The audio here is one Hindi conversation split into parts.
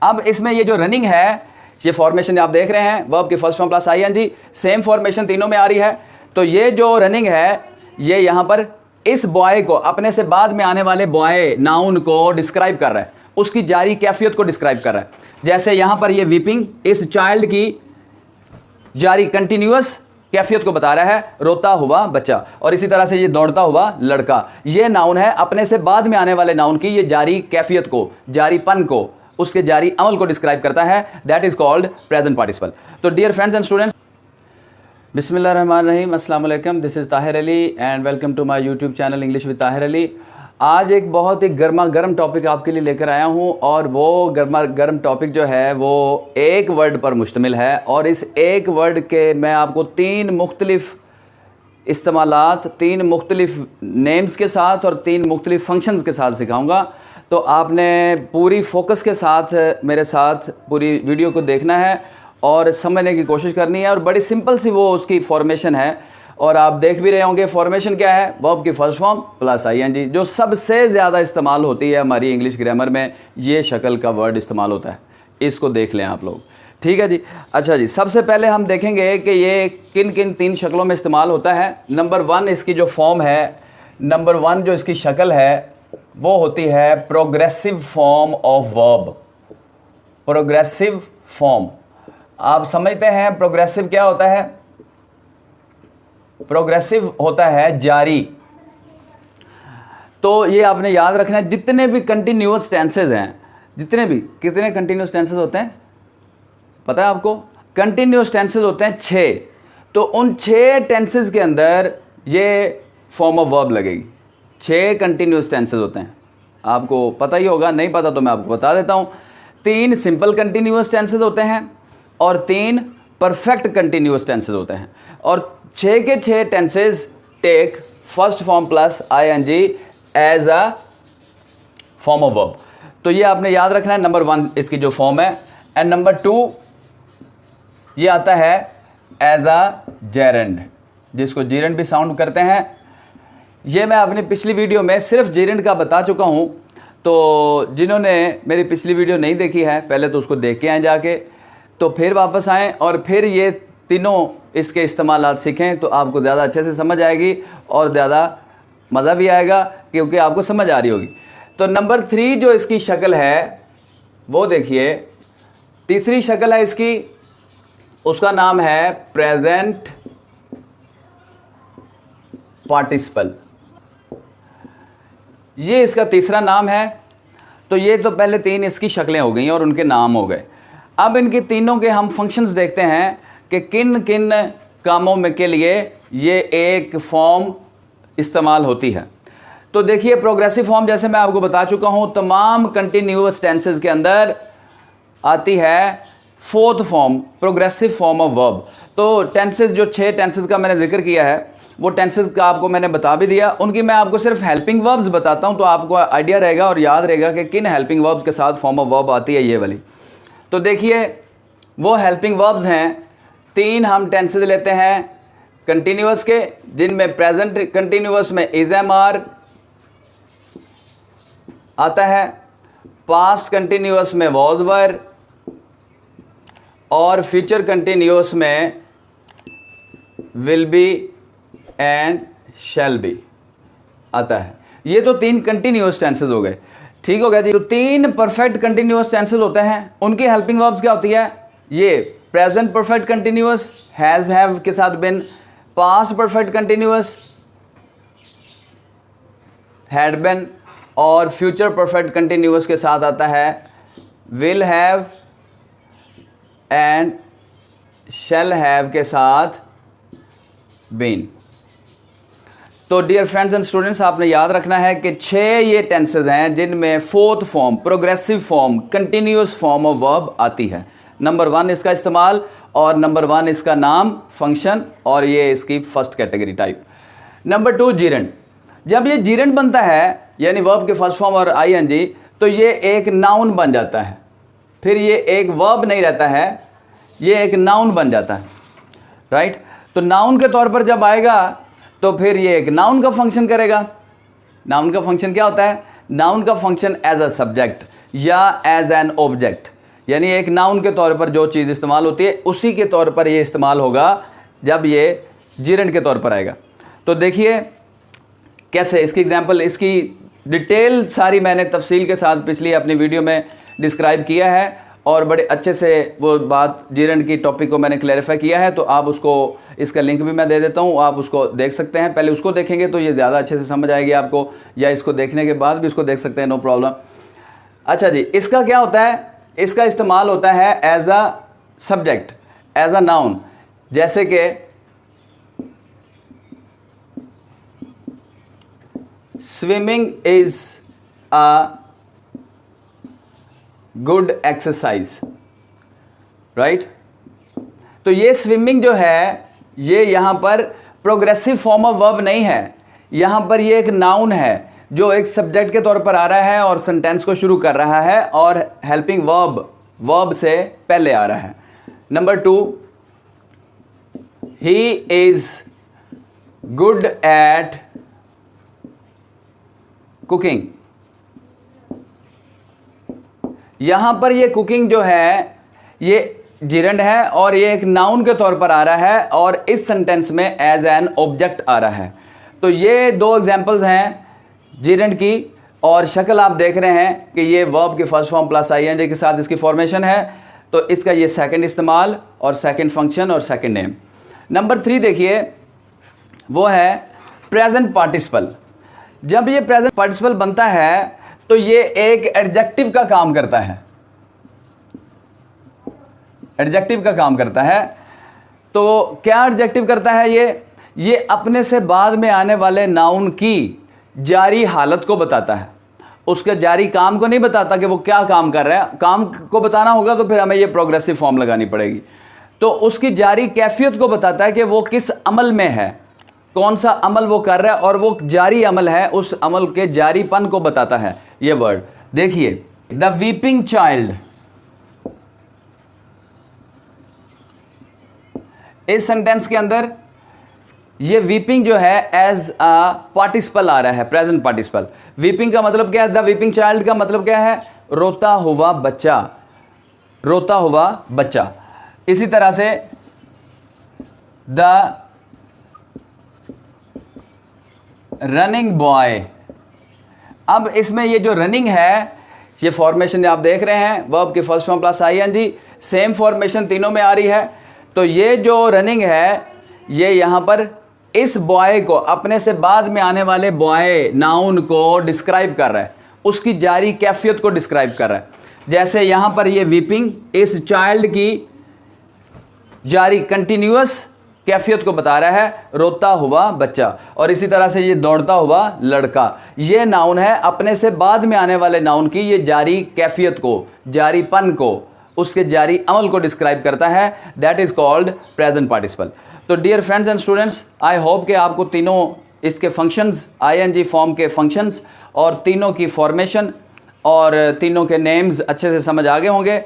अब इसमें ये जो रनिंग है, ये फॉर्मेशन आप देख रहे हैं, वर्ब की first form plus ING, same formation तीनों में आ रही है। तो ये जो रनिंग है, ये यहाँ पर इस बॉय को, अपने से बाद में आने वाले बॉय नाउन को डिस्क्राइब कर रहा है, उसकी जारी कैफियत को डिस्क्राइब कर रहा है। जैसे यहाँ पर ये वीपिंग इस चाइल्ड की जारी कंटिन्यूअस कैफियत को बता रहा है, रोता हुआ बच्चा। और इसी तरह से ये दौड़ता हुआ लड़का, ये नाउन है, अपने से बाद में आने वाले नाउन की ये जारी कैफियत को, जारीपन को, उसके जारी अमल को डिस्क्राइब करता है। That is called present participle. तो डियर फ्रेंड्स एंड स्टूडेंट्स, बिस्मिल्लाहिर्रहमानिर्रहीम, अस्सलाम वालेकुम, this is Tahir Ali and welcome to my YouTube channel English with Tahir Ali. आज एक बहुत ही गर्मा गर्म टॉपिक आपके लिए लेकर आया हूँ, और वो गर्मा गर्म टॉपिक जो है वो एक वर्ड पर मुश्तमिल है। और इस एक वर्ड के मैं आपको 3 मुख्तलिफ इस्तेमालात, 3 मुख्तलिफ नेम्स के साथ और 3 मुख्तलिफ फंक्शंस के साथ सिखाऊंगा। तो आपने पूरी फोकस के साथ मेरे साथ पूरी वीडियो को देखना है और समझने की कोशिश करनी है। और बड़ी सिंपल सी वो उसकी फॉर्मेशन है, और आप देख भी रहे होंगे फॉर्मेशन क्या है, वर्ब की फर्स्ट फॉर्म प्लस ING, जो सबसे ज़्यादा इस्तेमाल होती है हमारी इंग्लिश ग्रामर में। ये शक्ल का वर्ड इस्तेमाल होता है, इसको देख लें आप लोग, ठीक है जी। अच्छा जी, सबसे पहले हम देखेंगे कि ये किन किन 3 शक्लों में इस्तेमाल होता है। नंबर 1 इसकी जो फॉर्म है, नंबर 1 जो इसकी शक्ल है वो होती है progressive form of verb. Progressive form, आप समझते हैं प्रोग्रेसिव क्या होता है? प्रोग्रेसिव होता है जारी। तो ये आपने याद रखना है, जितने भी कंटिन्यूअस टेंसेज हैं, जितने भी, कितने कंटिन्यूअस टेंसेज होते हैं पता है आपको? कंटिन्यूअस टेंसेज होते हैं 6। तो उन 6 टेंसेज के अंदर ये फॉर्म ऑफ वर्ब लगेगी। 6 कंटिन्यूअस टेंसेज होते हैं, आपको पता ही होगा, नहीं पता तो मैं आपको बता देता हूँ। 3 सिंपल कंटिन्यूअस टेंसेज होते हैं और 3 परफेक्ट कंटिन्यूअस टेंसेज होते हैं। और 6 के 6 tenses take first form plus ING as a form of verb. तो ये आपने याद रखना है, नंबर 1 इसकी जो फॉर्म है। एंड नंबर 2 ये आता है एज अ जेरेंड, जिसको जीरेंड भी साउंड करते हैं। ये मैं अपनी पिछली वीडियो में सिर्फ जेरेंड का बता चुका हूँ, तो जिन्होंने मेरी पिछली वीडियो नहीं देखी है पहले तो उसको देख के आएँ जाके, तो फिर वापस आएँ और फिर ये तीनों इसके इस्तेमालात सीखें, तो आपको ज़्यादा अच्छे से समझ आएगी और ज़्यादा मज़ा भी आएगा, क्योंकि आपको समझ आ रही होगी। तो नंबर 3 जो इसकी शक्ल है वो देखिए, तीसरी शक्ल है इसकी, उसका नाम है प्रेजेंट पार्टिसिपल। ये इसका तीसरा नाम है। तो ये तो पहले 3 इसकी शक्लें हो गई और उनके नाम हो गए। अब इनकी तीनों के हम फंक्शंस देखते हैं कि किन किन कामों में के लिए ये एक फॉर्म इस्तेमाल होती है। तो देखिए, प्रोग्रेसिव फॉर्म जैसे मैं आपको बता चुका हूँ, तमाम कंटिन्यूअस टेंसेस के अंदर आती है 4th form, progressive form of verb. तो टेंसेस जो 6 टेंसेस का मैंने जिक्र किया है, वो टेंसेस का आपको मैंने बता भी दिया। उनकी मैं आपको सिर्फ हेल्पिंग वर्ब्स बताता हूँ, तो आपको आइडिया रहेगा और याद रहेगा कि किन हेल्पिंग वर्ब्स के साथ फॉर्म ऑफ वर्ब आती है ये वाली। तो देखिए, वो हेल्पिंग वर्ब्स हैं 3। हम टेंसेस लेते हैं कंटिन्यूअस के, जिनमें प्रेजेंट कंटिन्यूअस में इज एम आर आता है, पास्ट कंटिन्यूअस में वॉज वर, और फ्यूचर कंटिन्यूअस में will be and shall be आता है। ये तो 3 कंटिन्यूअस टेंसेस हो गए, ठीक हो गया जी। तो 3 परफेक्ट कंटिन्यूअस टेंसेस होते हैं, उनकी हेल्पिंग वर्ब्स क्या होती है? ये present perfect continuous has have के साथ been, past perfect continuous had been, और फ्यूचर परफेक्ट कंटिन्यूअस के साथ आता है will have and shall have के साथ बीन। तो डियर फ्रेंड्स एंड स्टूडेंट्स, आपने याद रखना है कि 6 ये टेंसेज हैं जिनमें 4th form, progressive form, continuous form of verb आती है। नंबर 1 इसका इस्तेमाल, और नंबर 1 इसका नाम, फंक्शन, और ये इसकी फर्स्ट कैटेगरी टाइप। नंबर 2 जीरेंड। जब ये जीरेंड बनता है, यानी वर्ब के फर्स्ट फॉर्म और ING, तो ये एक नाउन बन जाता है। फिर ये एक वर्ब नहीं रहता है, ये एक नाउन बन जाता है, राइट। तो नाउन के तौर पर जब आएगा तो फिर ये एक नाउन का फंक्शन करेगा। नाउन का फंक्शन क्या होता है? नाउन का फंक्शन एज अ सब्जेक्ट या एज एन ऑब्जेक्ट, यानी एक नाउन के तौर पर जो चीज़ इस्तेमाल होती है उसी के तौर पर ये इस्तेमाल होगा जब ये जीरेंड के तौर पर आएगा। तो देखिए कैसे इसकी एग्जांपल, इसकी डिटेल सारी मैंने तफसील के साथ पिछली अपनी वीडियो में डिस्क्राइब किया है और बड़े अच्छे से वो बात जीरेंड की टॉपिक को मैंने क्लैरिफाई किया है। तो आप उसको, इसका लिंक भी मैं दे देता हूँ, आप उसको देख सकते हैं। पहले उसको देखेंगे तो ये ज़्यादा अच्छे से समझ आएगी आपको, या इसको देखने के बाद भी उसको देख सकते हैं, नो प्रॉब्लम। अच्छा जी, इसका क्या होता है, इसका इस्तेमाल होता है as a subject, as a noun. जैसे कि swimming is a good exercise, right. तो ये स्विमिंग जो है ये यहाँ पर प्रोग्रेसिव फॉर्म ऑफ वर्ब नहीं है, यहाँ पर ये एक नाउन है जो एक सब्जेक्ट के तौर पर आ रहा है और सेंटेंस को शुरू कर रहा है और हेल्पिंग वर्ब से पहले आ रहा है। Number 2, he is good at cooking. यहां पर ये कुकिंग जो है ये जिरेंड है और ये एक नाउन के तौर पर आ रहा है और इस सेंटेंस में एज एन ऑब्जेक्ट आ रहा है। तो ये 2 एग्जांपल्स हैं जिरेंड की और शक्ल आप देख रहे हैं कि ये वर्ब के फर्स्ट फॉर्म प्लस आईएनजी के साथ इसकी फॉर्मेशन है। तो इसका ये सेकंड इस्तेमाल और सेकंड फंक्शन और सेकंड नेम। नंबर 3 देखिए, वो है प्रेजेंट पार्टिसिपल। जब ये प्रेजेंट पार्टिसिपल बनता है तो ये एक एडजेक्टिव का काम करता है, एडजेक्टिव का काम करता है। तो क्या एडजेक्टिव करता है ये अपने से बाद में आने वाले नाउन की जारी हालत को बताता है, उसके जारी काम को नहीं बताता कि वो क्या काम कर रहा है। काम को बताना होगा तो फिर हमें ये प्रोग्रेसिव फॉर्म लगानी पड़ेगी। तो उसकी जारी कैफियत को बताता है कि वो किस अमल में है, कौन सा अमल वो कर रहा है और वो जारी अमल है, उस अमल के जारीपन को बताता है ये वर्ड। देखिए, द वीपिंग चाइल्ड, इस सेंटेंस के अंदर ये वीपिंग जो है एज अ पार्टिसिपल आ रहा है, प्रेजेंट पार्टिसिपल। वीपिंग का मतलब क्या है, द वीपिंग चाइल्ड का मतलब क्या है, रोता हुआ बच्चा, रोता हुआ बच्चा। इसी तरह से द रनिंग बॉय। अब इसमें ये जो रनिंग है, ये फॉर्मेशन आप देख रहे हैं वर्ब के first form plus ING, same formation तीनों में आ रही है। तो ये जो रनिंग है ये यहाँ पर इस बॉय को, अपने से बाद में आने वाले बॉय नाउन को डिस्क्राइब कर रहा है, उसकी जारी कैफियत को डिस्क्राइब कर रहा है। जैसे यहाँ पर ये वीपिंग इस चाइल्ड की जारी कंटिन्यूअस कैफियत को बता रहा है, रोता हुआ बच्चा। और इसी तरह से ये दौड़ता हुआ लड़का, ये नाउन है, अपने से बाद में आने वाले नाउन की ये जारी कैफियत को, जारीपन को, उसके जारी अमल को डिस्क्राइब करता है। That is called present participle. तो dear friends and students, I hope कि आपको तीनों इसके फंक्शंस, आईएनजी फॉर्म के फंक्शंस और तीनों की फॉर्मेशन और तीनों के नेम्स अच्छे से समझ आ गए होंगे।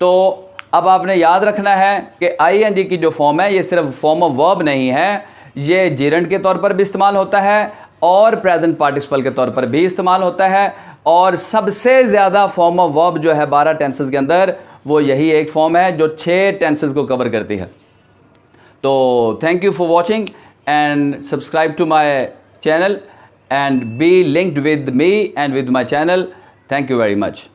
तो अब आपने याद रखना है कि आईएनजी की जो फॉर्म है ये सिर्फ फॉर्म ऑफ वर्ब नहीं है, ये जिरेंड के तौर पर भी इस्तेमाल होता है और प्रेजेंट पार्टिसिपल के तौर पर भी इस्तेमाल होता है। और सबसे ज़्यादा फॉर्म ऑफ वर्ब जो है 12 टेंसेस के अंदर, वो यही एक फॉर्म है जो 6 टेंसेस को कवर करती है। तो thank you for watching and subscribe to my channel and be linked with me and with my channel. Thank you very much.